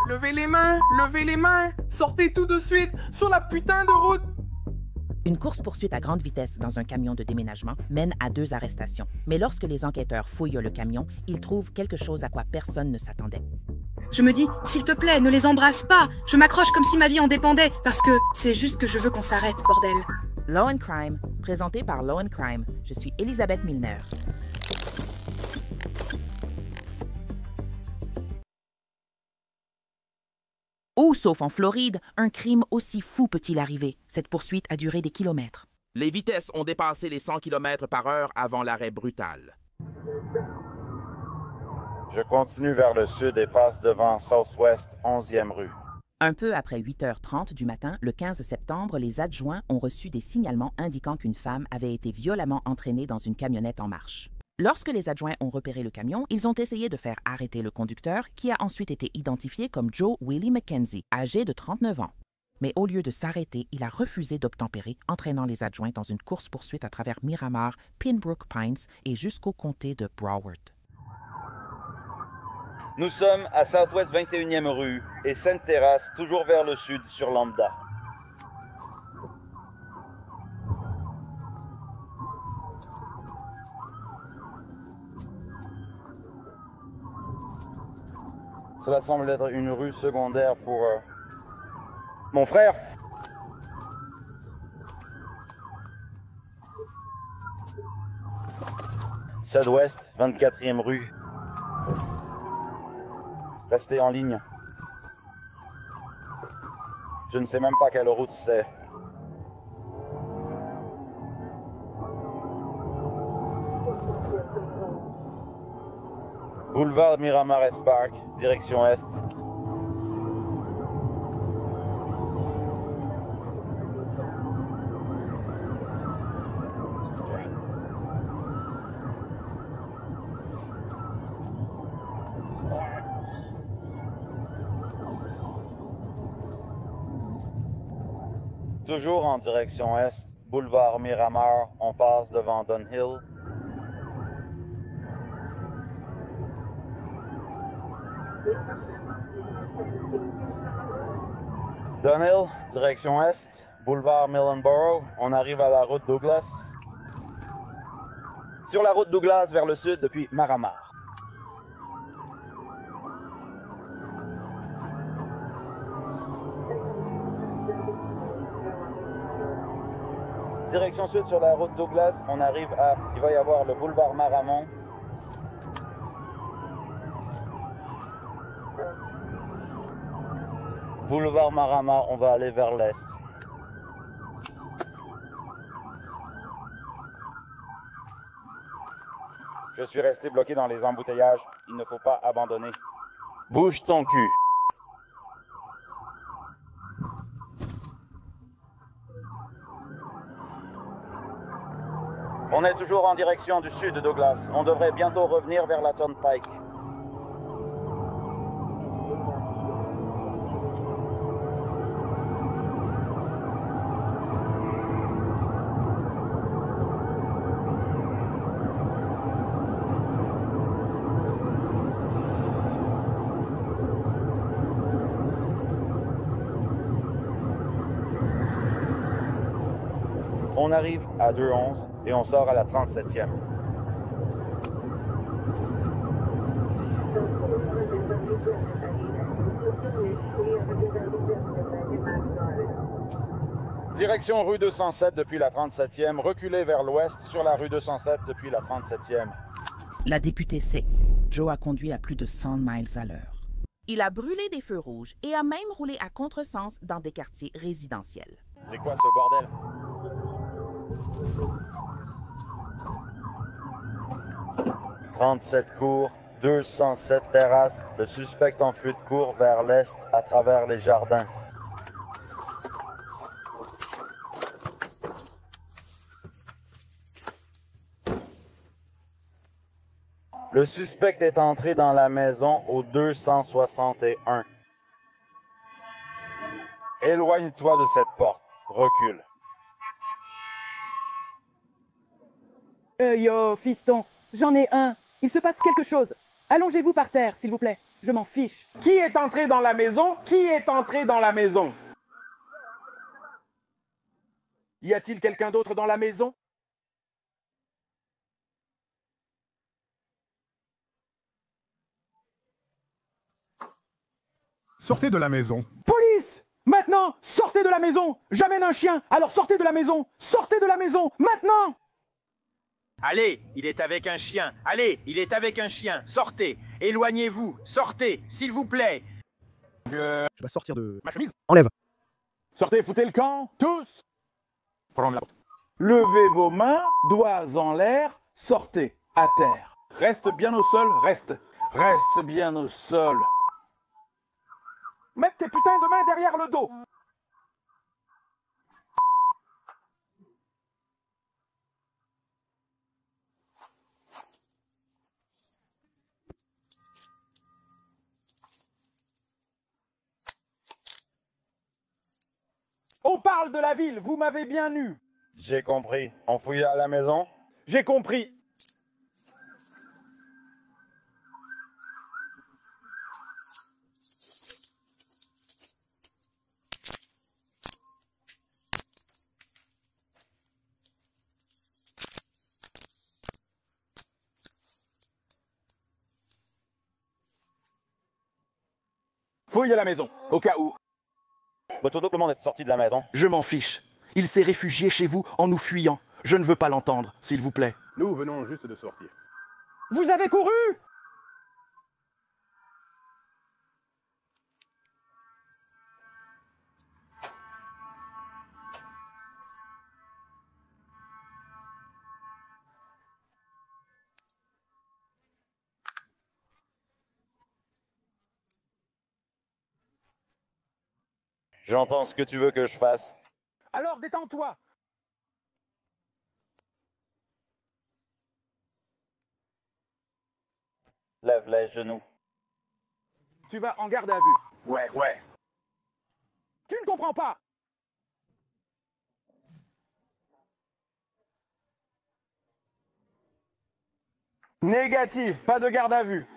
Levez les mains, sortez tout de suite sur la putain de route. Une course-poursuite à grande vitesse dans un camion de déménagement mène à 2 arrestations. Mais lorsque les enquêteurs fouillent le camion, ils trouvent quelque chose à quoi personne ne s'attendait. Je me dis, s'il te plaît, ne les embrasse pas. Je m'accroche comme si ma vie en dépendait, parce que c'est juste que je veux qu'on s'arrête, bordel. Law and Crime, présenté par Law and Crime. Je suis Elisabeth Milner. Où, sauf en Floride, un crime aussi fou peut-il arriver? Cette poursuite a duré des kilomètres. Les vitesses ont dépassé les 100 km/h avant l'arrêt brutal. Je continue vers le sud et passe devant Southwest 11e rue. Un peu après 8h30 du matin, le 15 septembre, les adjoints ont reçu des signalements indiquant qu'une femme avait été violemment entraînée dans une camionnette en marche. Lorsque les adjoints ont repéré le camion, ils ont essayé de faire arrêter le conducteur, qui a ensuite été identifié comme Joe Willie McKenzie, âgé de 39 ans. Mais au lieu de s'arrêter, il a refusé d'obtempérer, entraînant les adjoints dans une course-poursuite à travers Miramar, Pinbrook Pines et jusqu'au comté de Broward. Nous sommes à Southwest 21e rue et Sainte-Terrasse, toujours vers le sud sur Lambda. Cela semble être une rue secondaire pour mon frère. Sud-Ouest, 24e rue. Restez en ligne. Je ne sais même pas quelle route c'est. Boulevard Miramar Park, direction est. Toujours en direction est, boulevard Miramar, on passe devant Dunhill. Dunhill, direction est, boulevard Millenborough, on arrive à la route Douglas. Sur la route Douglas vers le sud depuis Maramar. Direction sud sur la route Douglas, on arrive à... Il va y avoir le boulevard Maramont. Boulevard Maramont, on va aller vers l'est. Je suis resté bloqué dans les embouteillages. Il ne faut pas abandonner. Bouge ton cul. On est toujours en direction du sud de Douglas. On devrait bientôt revenir vers la Turnpike. On arrive à 211 et on sort à la 37e. Direction rue 207 depuis la 37e, reculez vers l'ouest sur la rue 207 depuis la 37e. La députée sait. Joe a conduit à plus de 100 miles à l'heure. Il a brûlé des feux rouges et a même roulé à contresens dans des quartiers résidentiels. C'est quoi ce bordel? « 37 cours, 207 terrasses. Le suspect en fuite court vers l'est à travers les jardins. » Le suspect est entré dans la maison au 261. Éloigne-toi de cette porte. Recule. Yo, fiston, j'en ai un. Il se passe quelque chose. Allongez-vous par terre, s'il vous plaît. Je m'en fiche. Qui est entré dans la maison? Qui est entré dans la maison? Y a-t-il quelqu'un d'autre dans la maison? Sortez de la maison. Police! Maintenant! Sortez de la maison! J'amène un chien! Alors sortez de la maison! Sortez de la maison! Maintenant! Allez, il est avec un chien. Allez, il est avec un chien. Sortez. Éloignez-vous. Sortez, s'il vous plaît. Je dois sortir de... Ma chemise! Enlève. Sortez, foutez le camp! Tous! Prends la porte. Levez vos mains, doigts en l'air, sortez, à terre. Reste bien au sol, reste. Reste bien au sol. Mets tes putains de mains derrière le dos. On parle de la ville, vous m'avez bien eu. J'ai compris. On fouille à la maison? J'ai compris. Fouille à la maison, au cas où. Tout le monde est sorti de la maison. Je m'en fiche. Il s'est réfugié chez vous en nous fuyant. Je ne veux pas l'entendre, s'il vous plaît. Nous venons juste de sortir. Vous avez couru? J'entends ce que tu veux que je fasse. Alors détends-toi. Lève les genoux. Tu vas en garde à vue. Ouais. Tu ne comprends pas. Négatif, pas de garde à vue.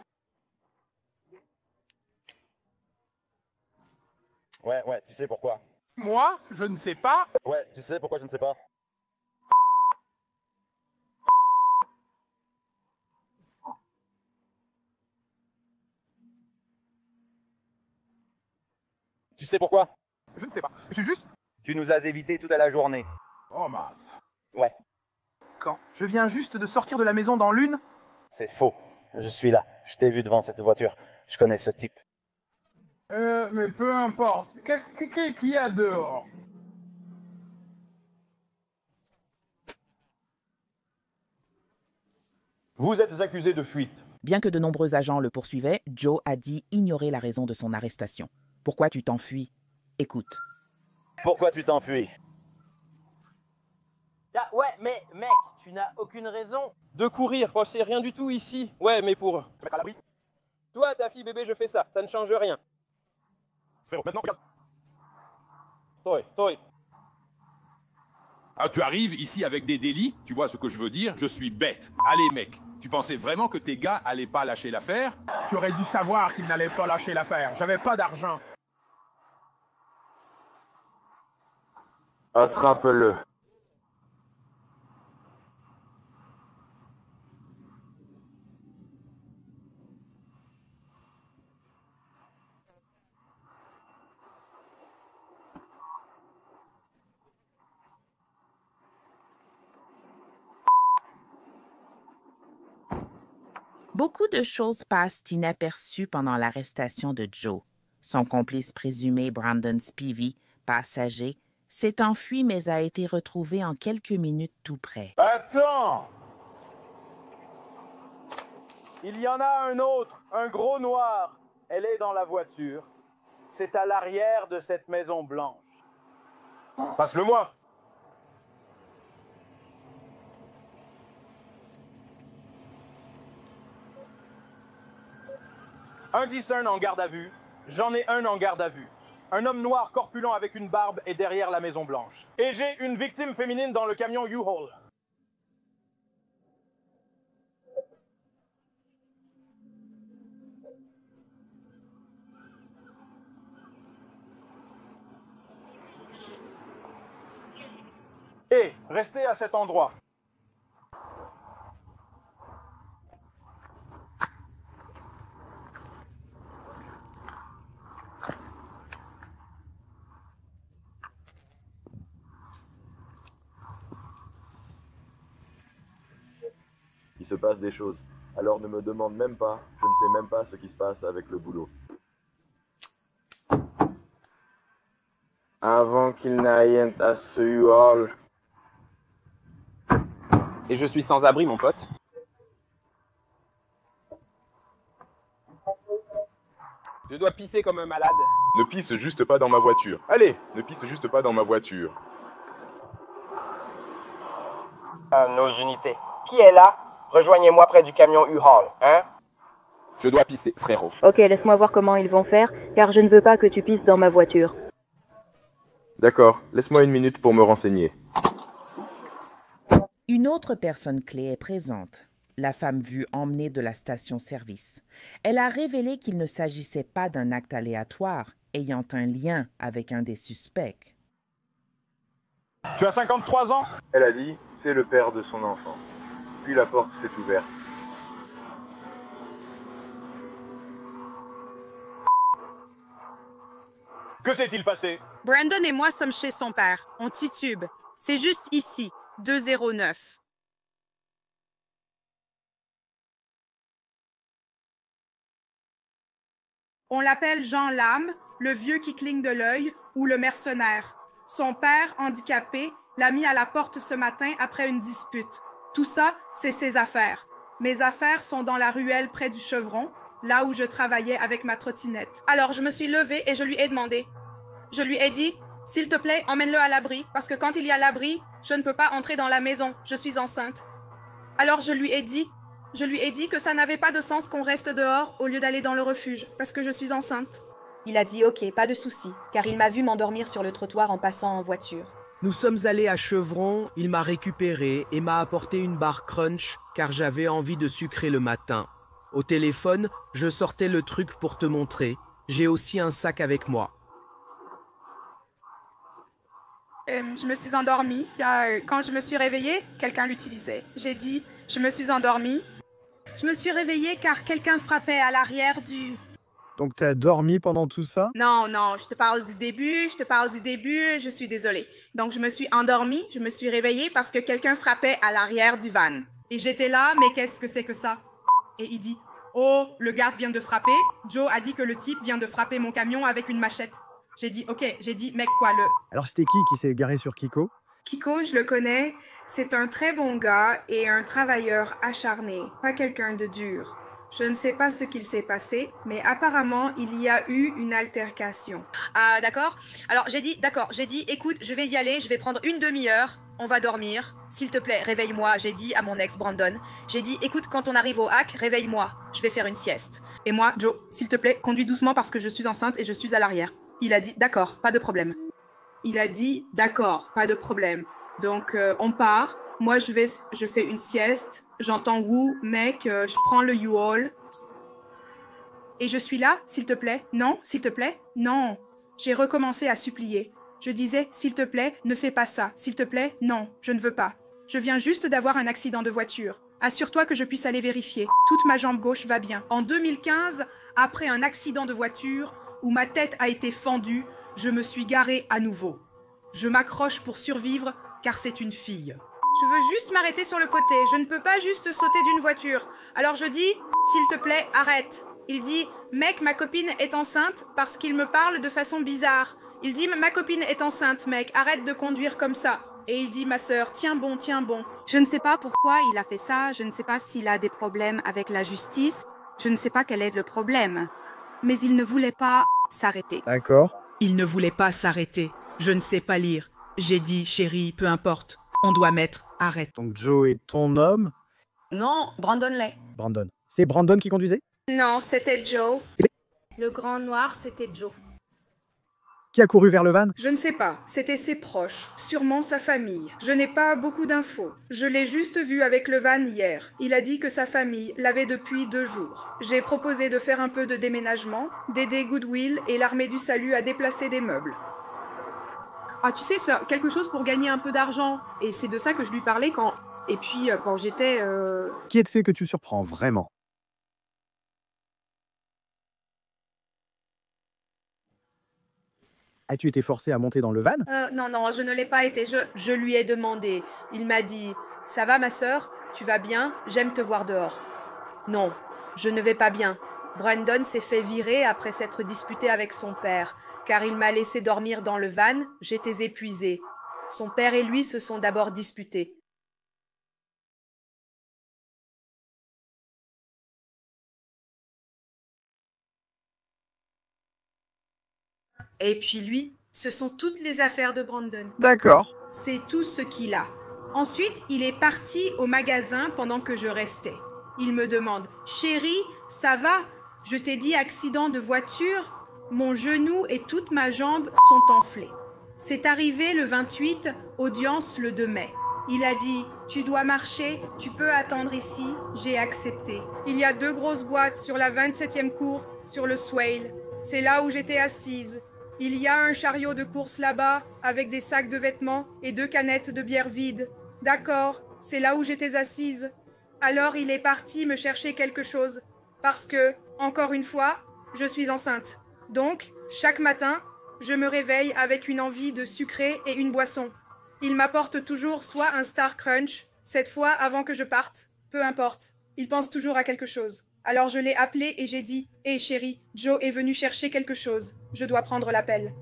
Ouais, tu sais pourquoi. Moi, je ne sais pas. Ouais, tu sais pourquoi je ne sais pas. Tu sais pourquoi? Je ne sais pas. Je suis juste... Tu nous as évités toute la journée. Oh mince. Ouais, Quand? Je viens juste de sortir de la maison dans l'une. c'est faux. Je suis là. Je t'ai vu devant cette voiture. Je connais ce type. Mais peu importe. Qu'est-ce qu'il y a dehors? Vous êtes accusé de fuite. Bien que de nombreux agents le poursuivaient, Joe a dit ignorer la raison de son arrestation. Pourquoi tu t'enfuis? Écoute. Pourquoi tu t'enfuis? Ah, ouais, mais mec, tu n'as aucune raison. De courir, oh, c'est rien du tout ici. Ouais, mais pour... Se mettre à l'abri. Toi, ta fille bébé, je fais ça. Ça ne change rien. Frérot, maintenant, regarde. Toi. Ah, tu arrives ici avec des délits, tu vois ce que je veux dire? Je suis bête. Allez, mec, tu pensais vraiment que tes gars allaient pas lâcher l'affaire? Tu aurais dû savoir qu'il n'allait pas lâcher l'affaire. J'avais pas d'argent. Attrape-le. Beaucoup de choses passent inaperçues pendant l'arrestation de Joe. Son complice présumé, Brandon Spivey, passager, s'est enfui mais a été retrouvé en quelques minutes tout près. Attends! Il y en a un autre, un gros noir. Elle est dans la voiture. C'est à l'arrière de cette maison blanche. Passe-le-moi! Un discern en garde à vue. J'en ai un en garde à vue. Un homme noir corpulent avec une barbe est derrière la Maison Blanche. Et j'ai une victime féminine dans le camion U-Haul. Restez à cet endroit. Il se passe des choses. Alors ne me demande même pas, je ne sais même pas ce qui se passe avec le boulot. Avant qu'il n'aille à ce U-Haul. Et je suis sans abri, mon pote. Je dois pisser comme un malade. Ne pisse juste pas dans ma voiture. Allez, ne pisse juste pas dans ma voiture. Nos unités. Qui est là? Rejoignez-moi près du camion U-Haul, hein? Je dois pisser, frérot. Ok, laisse-moi voir comment ils vont faire, car je ne veux pas que tu pisses dans ma voiture. D'accord, laisse-moi une minute pour me renseigner. Une autre personne clé est présente, la femme vue emmenée de la station-service. Elle a révélé qu'il ne s'agissait pas d'un acte aléatoire ayant un lien avec un des suspects. Tu as 53 ans? Elle a dit, c'est le père de son enfant. Puis la porte s'est ouverte. Que s'est-il passé? Brandon et moi sommes chez son père. On titube. C'est juste ici, 209. On l'appelle Jean Lame, le vieux qui cligne de l'œil, ou le mercenaire. Son père, handicapé, l'a mis à la porte ce matin après une dispute. Tout ça, c'est ses affaires. Mes affaires sont dans la ruelle près du Chevron, là où je travaillais avec ma trottinette. Alors je me suis levée et je lui ai demandé. Je lui ai dit, s'il te plaît, emmène-le à l'abri, parce que quand il y a l'abri, je ne peux pas entrer dans la maison, je suis enceinte. Alors je lui ai dit que ça n'avait pas de sens qu'on reste dehors au lieu d'aller dans le refuge, parce que je suis enceinte. Il a dit ok, pas de souci, car il m'a vu m'endormir sur le trottoir en passant en voiture. Nous sommes allés à Chevron, il m'a récupéré et m'a apporté une barre crunch car j'avais envie de sucrer le matin. Au téléphone, je sortais le truc pour te montrer. J'ai aussi un sac avec moi. Je me suis endormie. Quand je me suis réveillée, quelqu'un l'utilisait. J'ai dit, je me suis endormie. Je me suis réveillée car quelqu'un frappait à l'arrière du... Donc t'as dormi pendant tout ça? Non, je te parle du début, je suis désolée. Donc je me suis endormie, je me suis réveillée parce que quelqu'un frappait à l'arrière du van. Et j'étais là, mais qu'est-ce que c'est que ça? Et il dit, oh, le gars vient de frapper. Joe a dit que le type vient de frapper mon camion avec une machette. J'ai dit, mec, quoi, le... Alors c'était qui s'est garé sur Kiko? Kiko, je le connais. C'est un très bon gars et un travailleur acharné, pas quelqu'un de dur. Je ne sais pas ce qu'il s'est passé, mais apparemment, il y a eu une altercation. Ah, d'accord. Alors, j'ai dit, écoute, je vais y aller, je vais prendre une demi-heure, on va dormir. S'il te plaît, réveille-moi, j'ai dit à mon ex Brandon. J'ai dit, écoute, quand on arrive au hack, réveille-moi, je vais faire une sieste. Et moi, Joe, s'il te plaît, conduis doucement parce que je suis enceinte et je suis à l'arrière. Il a dit, d'accord, pas de problème. Donc, on part. Moi, je fais une sieste. J'entends Woo, mec, je prends le U-Haul. Et je suis là, s'il te plaît. Non, s'il te plaît. Non. J'ai recommencé à supplier. Je disais, s'il te plaît, ne fais pas ça. S'il te plaît, non, je ne veux pas. Je viens juste d'avoir un accident de voiture. Assure-toi que je puisse aller vérifier. Toute ma jambe gauche va bien. En 2015, après un accident de voiture où ma tête a été fendue, je me suis garée à nouveau. Je m'accroche pour survivre car c'est une fille. Je veux juste m'arrêter sur le côté. Je ne peux pas juste sauter d'une voiture. Alors je dis, s'il te plaît, arrête. Il dit, mec, ma copine est enceinte parce qu'il me parle de façon bizarre. Il dit, ma copine est enceinte, mec, arrête de conduire comme ça. Et il dit, ma sœur, tiens bon. Je ne sais pas pourquoi il a fait ça. Je ne sais pas s'il a des problèmes avec la justice. Je ne sais pas quel est le problème. Mais il ne voulait pas s'arrêter. D'accord. Il ne voulait pas s'arrêter. Je ne sais pas lire. J'ai dit, chérie, peu importe. On doit mettre arrête. Donc Joe est ton homme? Non, Brandon l'est. Brandon. C'est Brandon qui conduisait? Non, c'était Joe. Le grand noir, c'était Joe. Qui a couru vers le van? Je ne sais pas. C'était ses proches. Sûrement sa famille. Je n'ai pas beaucoup d'infos. Je l'ai juste vu avec le van hier. Il a dit que sa famille l'avait depuis 2 jours. J'ai proposé de faire un peu de déménagement, d'aider Goodwill et l'Armée du Salut à déplacer des meubles. Ah, tu sais, ça, quelque chose pour gagner un peu d'argent. Et c'est de ça que je lui parlais quand... Et puis, quand j'étais... Qui est-ce que tu surprends vraiment? As-tu été forcé à monter dans le van? Non, non, je ne l'ai pas été. Je lui ai demandé. Il m'a dit « Ça va, ma sœur? Tu vas bien? J'aime te voir dehors. » Non, je ne vais pas bien. Brandon s'est fait virer après s'être disputé avec son père, car il m'a laissé dormir dans le van, j'étais épuisée. Son père et lui se sont d'abord disputés. Et puis lui, ce sont toutes les affaires de Brandon. D'accord. C'est tout ce qu'il a. Ensuite, il est parti au magasin pendant que je restais. Il me demande « Chérie, ça va? Je t'ai dit accident de voiture? Mon genou et toute ma jambe sont enflés. » C'est arrivé le 28, audience le 2 mai. Il a dit « Tu dois marcher, tu peux attendre ici. » J'ai accepté. Il y a 2 grosses boîtes sur la 27e cour, sur le Swale. C'est là où j'étais assise. Il y a un chariot de course là-bas, avec des sacs de vêtements et 2 canettes de bière vides. D'accord, c'est là où j'étais assise. Alors il est parti me chercher quelque chose. Parce que, encore une fois, je suis enceinte. Donc, chaque matin, je me réveille avec une envie de sucré et une boisson. Il m'apporte toujours soit un Star Crunch, cette fois avant que je parte. Peu importe, il pense toujours à quelque chose. Alors je l'ai appelé et j'ai dit « Hé chérie, Joe est venu chercher quelque chose. Je dois prendre l'appel. »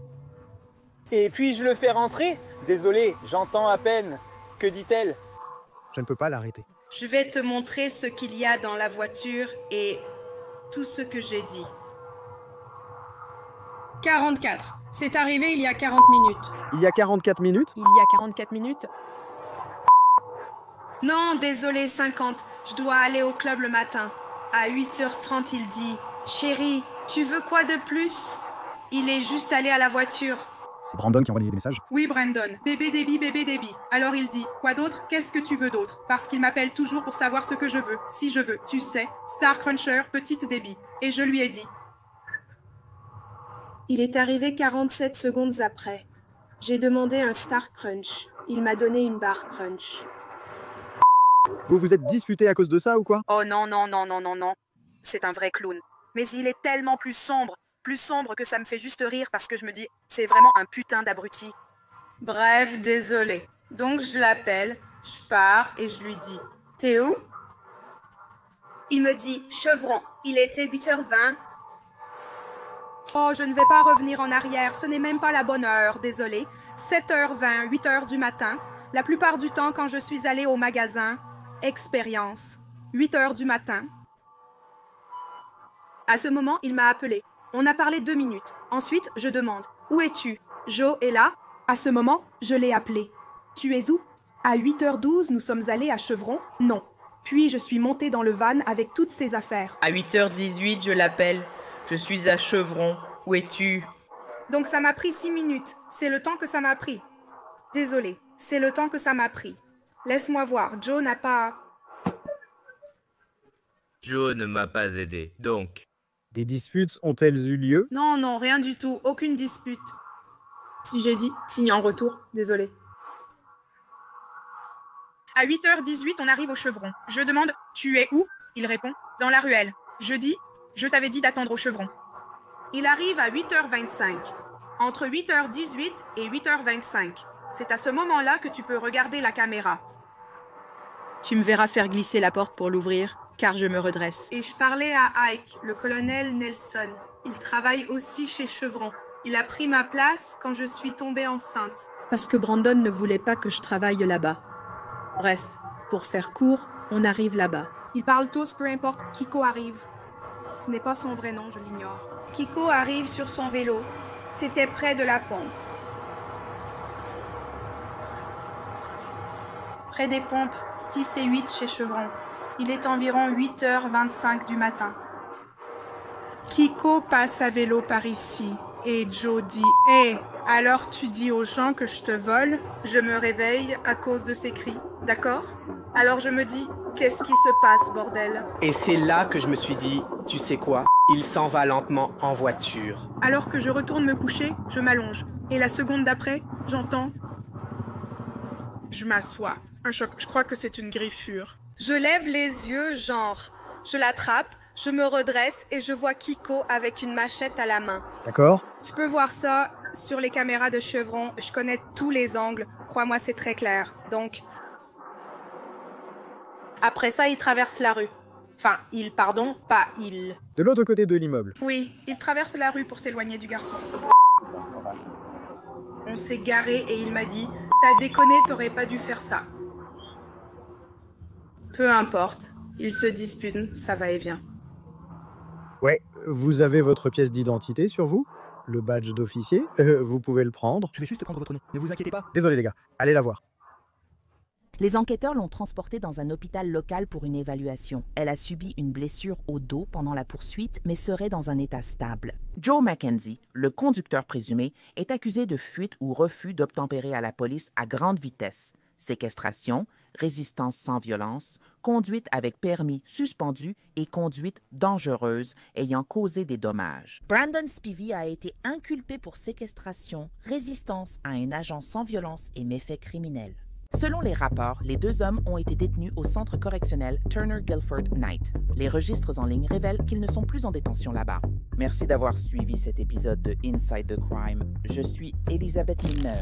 Et puis je le fais rentrer? Désolé, j'entends à peine. Que dit-elle? Je ne peux pas l'arrêter. Je vais te montrer ce qu'il y a dans la voiture et tout ce que j'ai dit. 44. C'est arrivé il y a 40 minutes. Il y a 44 minutes? Il y a 44 minutes? Non, désolé, 50. Je dois aller au club le matin. À 8h30, il dit « Chérie, tu veux quoi de plus ?» Il est juste allé à la voiture. C'est Brandon qui envoie des messages? Oui, Brandon. Bébé Debbie, bébé Debbie. Alors il dit « Quoi d'autre? Qu'est-ce que tu veux d'autre ?» Parce qu'il m'appelle toujours pour savoir ce que je veux. Si je veux, tu sais. Star Cruncher, petite Debbie. Et je lui ai dit. Il est arrivé 47 secondes après. J'ai demandé un Star Crunch. Il m'a donné une barre Crunch. Vous vous êtes disputé à cause de ça ou quoi? Oh non, non, non, non, non, non. C'est un vrai clown. Mais il est tellement plus sombre que ça me fait juste rire parce que je me dis, c'est vraiment un putain d'abruti. Bref, désolé. Donc je l'appelle, je pars et je lui dis, t'es où? Il me dit, Chevron, il était 8h20. Oh, je ne vais pas revenir en arrière, ce n'est même pas la bonne heure, désolé. 7h20, 8h du matin. La plupart du temps, quand je suis allée au magasin, expérience, 8h du matin. À ce moment, il m'a appelé. On a parlé 2 minutes. Ensuite, je demande, où es-tu? Joe est là. À ce moment, je l'ai appelé. Tu es où? À 8h12, nous sommes allés à Chevron? Non. Puis, je suis montée dans le van avec toutes ses affaires. À 8h18, je l'appelle. Je suis à Chevron. Où es-tu? Donc, ça m'a pris 6 minutes. C'est le temps que ça m'a pris. Désolée. C'est le temps que ça m'a pris. Laisse-moi voir. Joe n'a pas... Joe ne m'a pas aidé, donc... Des disputes ont-elles eu lieu? Non, non, rien du tout. Aucune dispute. Si j'ai dit, signe en retour. Désolée. À 8h18, on arrive au Chevron. Je demande, tu es où? Il répond, dans la ruelle. Je dis, je t'avais dit d'attendre au Chevron. Il arrive à 8h25. Entre 8h18 et 8h25. C'est à ce moment-là que tu peux regarder la caméra. Tu me verras faire glisser la porte pour l'ouvrir, car je me redresse. Et je parlais à Ike, le colonel Nelson. Il travaille aussi chez Chevron. Il a pris ma place quand je suis tombée enceinte. Parce que Brandon ne voulait pas que je travaille là-bas. Bref, pour faire court, on arrive là-bas. Ils parlent tous, peu importe, Kiko arrive. Ce n'est pas son vrai nom, je l'ignore. Kiko arrive sur son vélo. C'était près de la pompe. Près des pompes 6 et 8 chez Chevron. Il est environ 8h25 du matin. Kiko passe à vélo par ici et Joe dit « Hé, alors tu dis aux gens que je te vole ?» Je me réveille à cause de ses cris, d'accord? Alors je me dis « Qu'est-ce qui se passe, bordel ?» Et c'est là que je me suis dit « Tu sais quoi? Il s'en va lentement en voiture. » Alors que je retourne me coucher, je m'allonge. Et la seconde d'après, J'entends. Je m'assois. Un choc. Je crois que c'est une griffure. Je lève les yeux, genre. Je l'attrape, je me redresse et je vois Kiko avec une machette à la main. D'accord. Tu peux voir ça sur les caméras de Chevron. Je connais tous les angles. Crois-moi, c'est très clair. Donc... Après ça, il traverse la rue. Enfin, pas il. De l'autre côté de l'immeuble. Oui, il traverse la rue pour s'éloigner du garçon. On s'est garé et il m'a dit « T'as déconné, t'aurais pas dû faire ça. » Peu importe. Ils se disputent, ça va et vient. Ouais, vous avez votre pièce d'identité sur vous? Le badge d'officier? Vous pouvez le prendre. Je vais juste prendre votre nom, ne vous inquiétez pas. Désolé les gars, allez la voir. Les enquêteurs l'ont transportée dans un hôpital local pour une évaluation. Elle a subi une blessure au dos pendant la poursuite, mais serait dans un état stable. Joe Mackenzie, le conducteur présumé, est accusé de fuite ou refus d'obtempérer à la police à grande vitesse, séquestration, résistance sans violence, conduite avec permis suspendu et conduite dangereuse ayant causé des dommages. Brandon Spivey a été inculpé pour séquestration, résistance à un agent sans violence et méfaits criminels. Selon les rapports, les deux hommes ont été détenus au centre correctionnel Turner Guilford Knight. Les registres en ligne révèlent qu'ils ne sont plus en détention là-bas. Merci d'avoir suivi cet épisode de Inside the Crime. Je suis Elisabeth Milner.